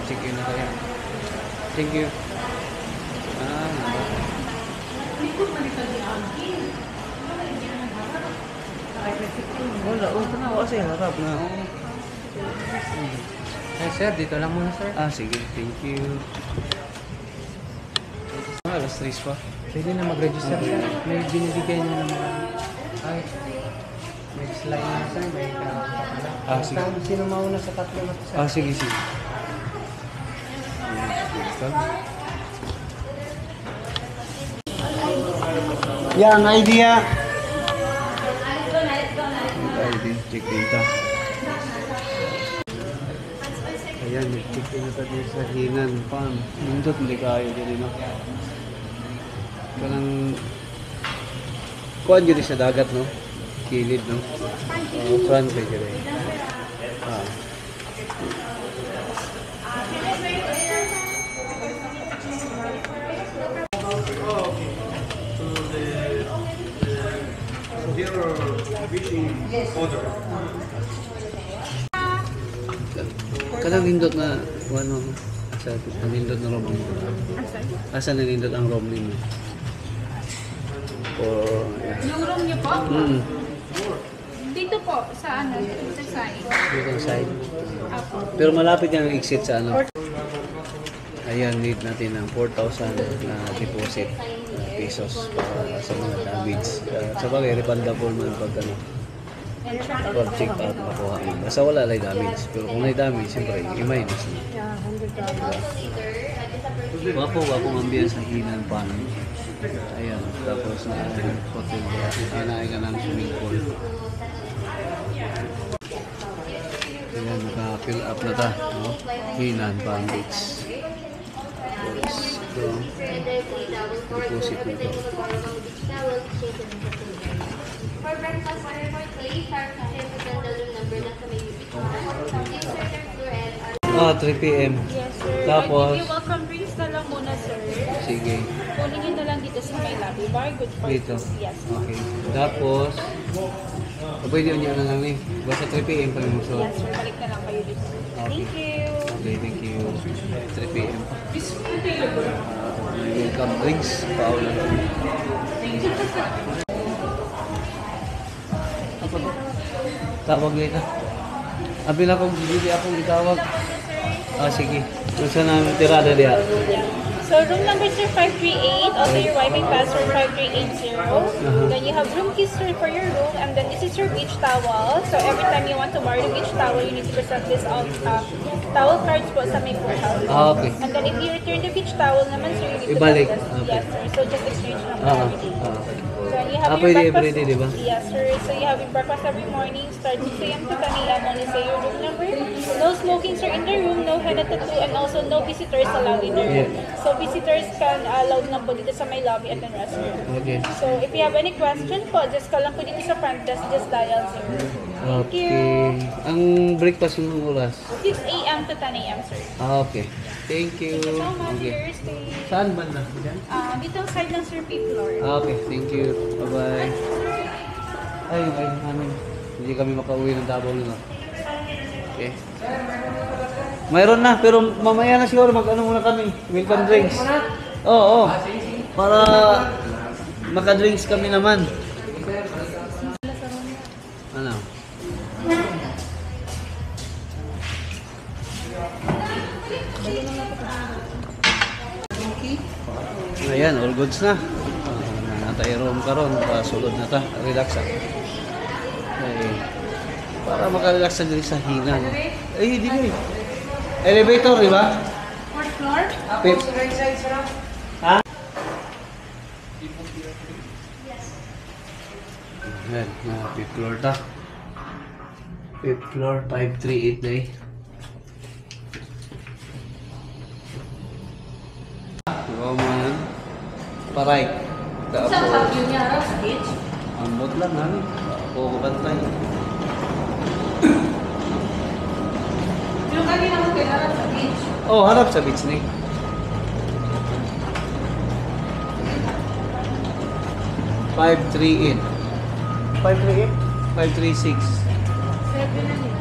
check in na kaya. Thank you. Wala, na ako kasi harap na ako. Sir, dito lang muna sir. Sige, thank you. Alas 3 pa. Pwede na mag-register sir. May binibigay niya ng mga... Ay, may slide na sir. May sige. Sino mauna sa tatlo na sir? Sige, sige. Yang idea. Check data. Ayan, check in na tayo sa Hinan Farm. Nindot, hindi kayo dyan, no? Kanang kuhan dyan sa dagat, no? Kilid, no? Front page dyan. Kanang nindot na ano sa nindot na room mo. Asa na nindot ang room nimo? Yung room niyo po? Dito po sa ano, sa side. Dito sa side. Pero malapit yung exit sa ano. Ayan, need natin ng 4,000 na deposit pesos para sa mga damage. Sa bagay, refundable man pag ano. Pag check out makuha mo. Basta wala lang damage. Pero kung may damage, siyempre, i-minus na. Wapo ambience sa Hinan Farm. Ayan, tapos na hotel. Kinain ka ng swimming pool. Ayan, naka-fill up na ta. No? Hinan Farm Beach. Ito, deposit na ito. For breakfast order for 3 room number na sa may 3 p.m. Yes, sir. Tapos, Give you welcome drinks na lang muna, sir. sige. Kunin nyo na lang dito sa may lobby bar. Good for Dito. Yes. Okay. Tapos, pwede nyo na lang eh. Basta 3 p.m. pa yung so. Yes, sir. Balik na lang kayo dito. Thank you. Okay, thank you. 3 p.m. Welcome drinks. Paula lang. Tawag nito. Abi na kung hindi akong itawag. Sige. Gusto namin tirada diya. So room number sir 538, also your wiping password 5380. Then you have room keys sir for your room, and then this is your beach towel. So every time you want to borrow the beach towel, you need to present this out towel cards po sa may courthouse. Okay. And then if you return the beach towel naman sir, you need Ibalik. to send us. Okay. Yes sir. So just exchange naman every day. So you have your Pwede breakfast. everyday, di ba? Yes sir. So you have your breakfast every morning, start 6 a.m. to 10 a.m. Only say your room number. No smoking sir in the room, no henna tattoo, and also no visitors allowed in the room. So visitors can allowed na po dito sa may lobby at the restroom. Okay. So if you have any question po, just call lang po dito sa front desk, just dial sir. Thank you. Okay. Ang breakfast ng oras? 6 a.m. to 10 a.m. sir. Okay. Thank you. Thank you so much for Okay. your stay. Saan banda? Diyan? Dito ang side ng sir, fifth floor. Okay, thank you. Bye-bye. Ay, namin. Hindi kami makauwi ng Davao nila. Okay. Mayroon na, pero mamaya na siguro mag-ano muna kami. Welcome drinks. Oo. Para maka-drinks kami naman. Ano? Ayan, all goods na. Natay room karon, pasulod na ta. Relax ah. Ay, para makarelax sa diri sa Hinan. Ay, di ba? Elevator, di ba? Fourth floor? Ha? Ayan, fifth floor ta. Fifth floor, 538 na eh. Diba mo yan? Paray. Tapos, Yun niya, harap sa beach. ambot lang, ano? Ako bantay. Yung kanina mo harap sa beach. Oh, harap sa beach ni. Five three eight. 536. 7 na niya.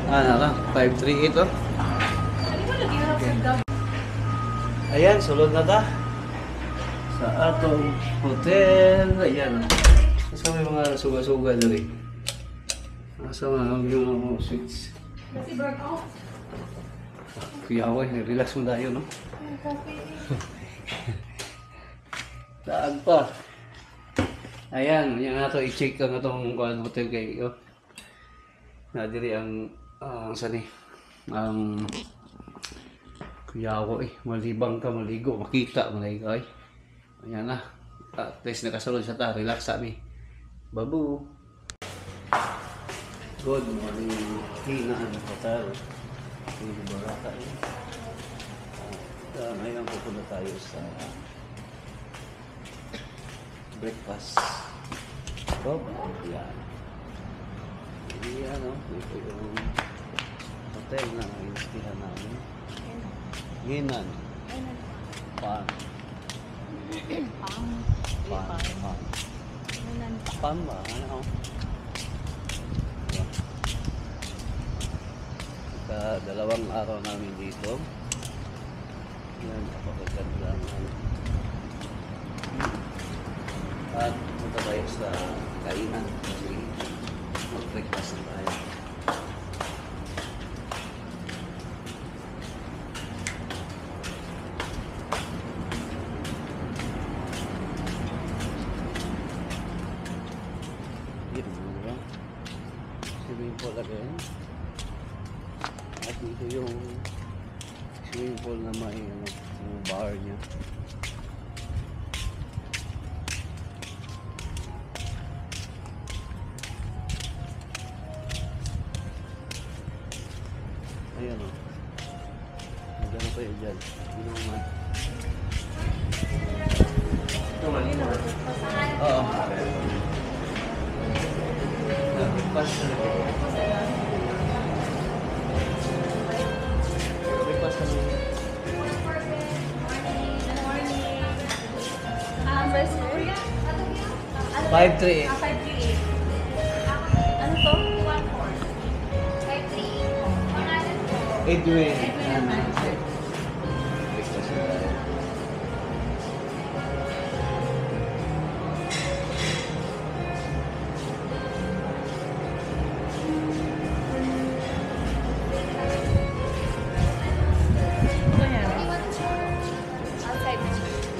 Naka. 538 oh. Ano mo Ayan, sulod na ta. Sa atong hotel. Ayan. Asa may mga suga-suga na rin. Asa mga switch. Kuya ko, relax mo tayo, no? Daan pa. Ayan, yan na ito. I-check ang itong hotel kayo. Nadiri ang sani. Kuya ko malibang ka, maligo, makita, maligo ay. Ayan na. At least nakasulod sa ta. Relax kami. Babu. Good morning. Hinaan hotel. Hindi barata yun. Ngayon pupunta tayo sa breakfast. So, yan. Yan, no? Ito yung hotel na inistihan namin. Hinan. Pan. Pan ba? Ano? Dalawang araw namin dito. Yan, napakaganda naman. At punta tayo sa kainan kasi mag-breakfast na tayo. Yan, diba? Swimming pool again. At dito yung swimming pool na may yung bar niya. Ayan o. Magano pa yun dyan. Yun naman. Ito man. Oo. Breakfast na rin. Breakfast na rin. First food? 538. 538. Ano to? 538. Edwin. Outside.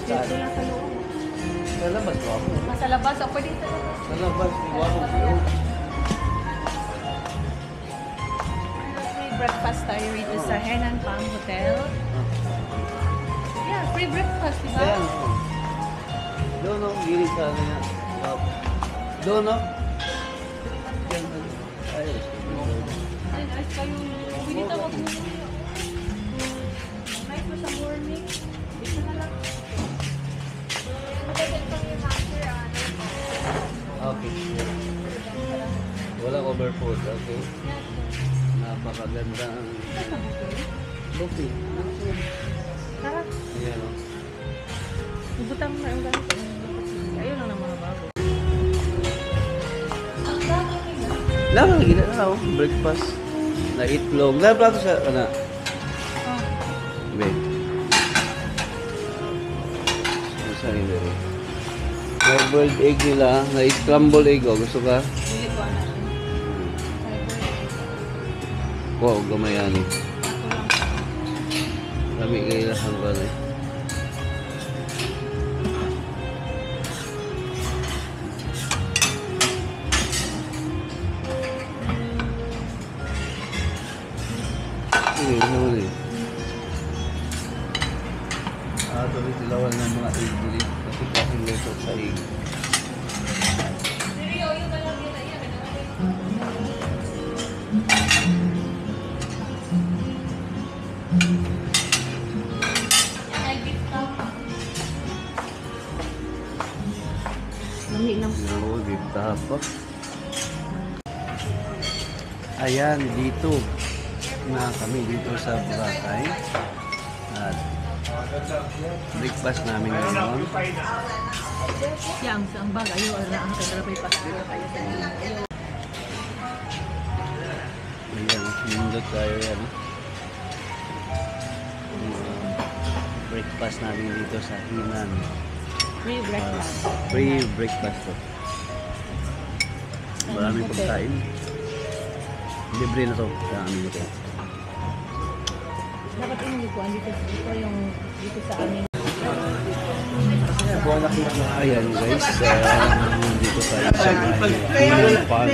Saan? Dito lang sa loob. Sa labas ko ako. Nasa labas. O, pwede sa labas. Sa labas ko ako. Free breakfast tayo rito sa Henan Palm Hotel. Yeah, free breakfast, di ba? Ayan. Doon o. Gilid sa ano yan. Doon o. Diyan. Ayos. Ay, nice kayo. Pwede tawag mo. Nice mo sa morning. Dito na lang. Okay. Walang overfood. Okay. Napakaganda ang buffet. Sarap. Ayan o. Ibutang na yung ganito. Ayun lang ng mga bago. Lama lagi na ako. Breakfast. Na itlog. Na plato sa ano? Bed. Ano sa hindi rin? May boiled egg nila. Na scrambled egg o. Gusto ka? Wow, gamayan eh. Kami kayo lang ang gano'n. Sige, naman eh. Tuloy tilawan ng mga egg ulit. Kasi klaseng luto sa egg. Lamig ng Oo, dito pa. Ayan, dito na kami dito sa Boracay. At breakfast namin ngayon. yang ang bag ayo ang kadrapay pa kayo sa inyo. Ayan, nindot tayo yan. breakfast namin dito sa Hinan. Free breakfast. Free breakfast to. Maraming pagkain. Libre na to sa amin ito. Dapat yung likuan dito yung dito sa amin. Ayan guys, dito tayo sa may pan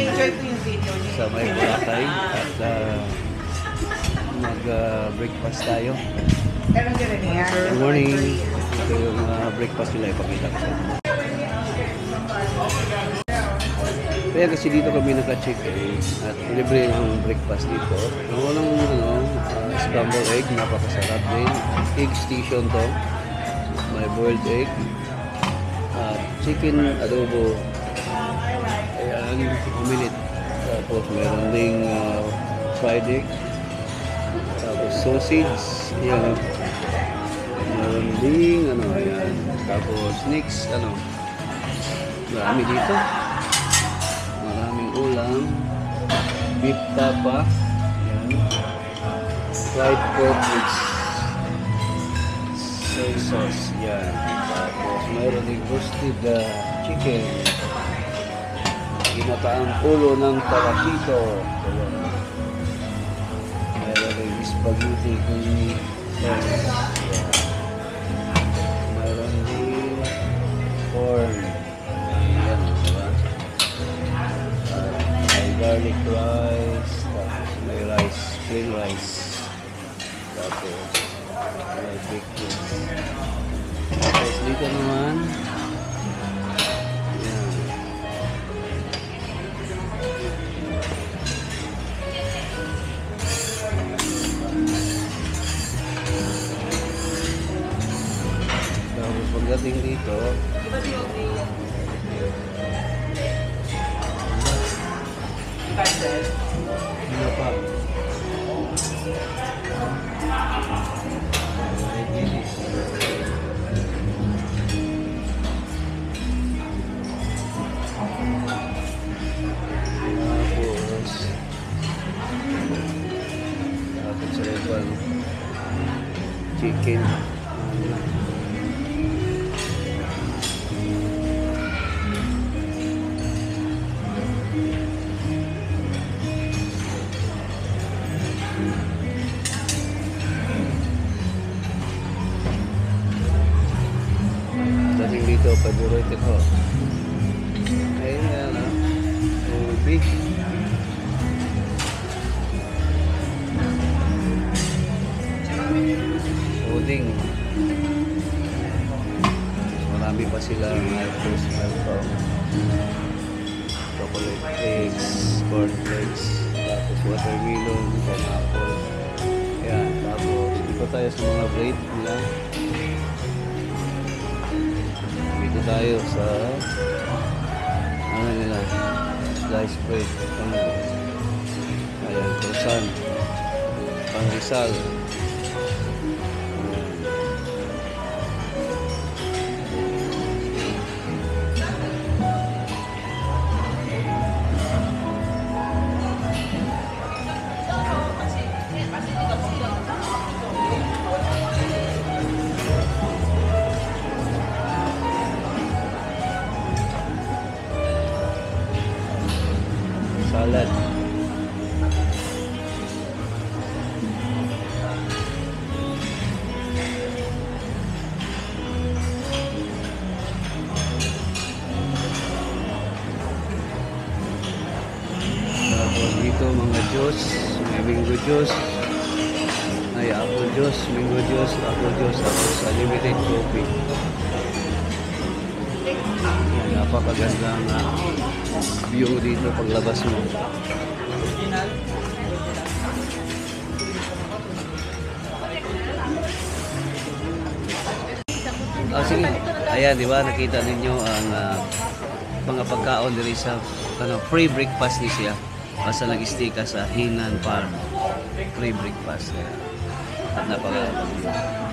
sa may Boracay at mag-breakfast tayo. Good morning. Ito yung breakfast nila, ipakita ko sa inyo. Kaya kasi dito kami naka-check-in at libre ang breakfast dito. Walang scrambled egg, napakasarap din. Egg station to. May boiled egg. Chicken adobo. Ayan, uminit. Tapos meron ding fried egg. Tapos sausage. Ayan. Meron ding ayan. Tapos next, marami dito. Maraming ulam. Beef tapa. Ayan. Fried pork with soy sauce. Yan. Tapos mayroon din roasted chicken. Ginataang ulo ng tarasito. Ayan. Mayroon din spaghetti kung sauce. Yan. Mayroon din corn. Yan. Diba? May garlic rice. Tapos may rice. Plain rice. Tapos may bacon. Tapos dito naman, yan. Tapos pagdating dito, ano pa? Tapos sa level chicken. Dating dito, paborito ko. Ayan, tubig. Pudding. Marami pa sila fruits, chocolate eggs, corn flakes, tapos watermelon, pineapple. Ayan, tapos dito tayo sa mga bread nila. Dito tayo sa nila, sliced bread. Ayan, croissant, pangrisal. Salad. Tapos dito mga juice, may mango juice, ay apple juice, mango juice, apple juice, tapos unlimited coffee. Napakaganda nga view dito paglabas mo. Sige. Ayan, di ba? Nakita ninyo ang mga pagkaon diri sa free breakfast ni siya. Basta nag-stay ka sa Hinan Farm. Free breakfast. At napakaganda.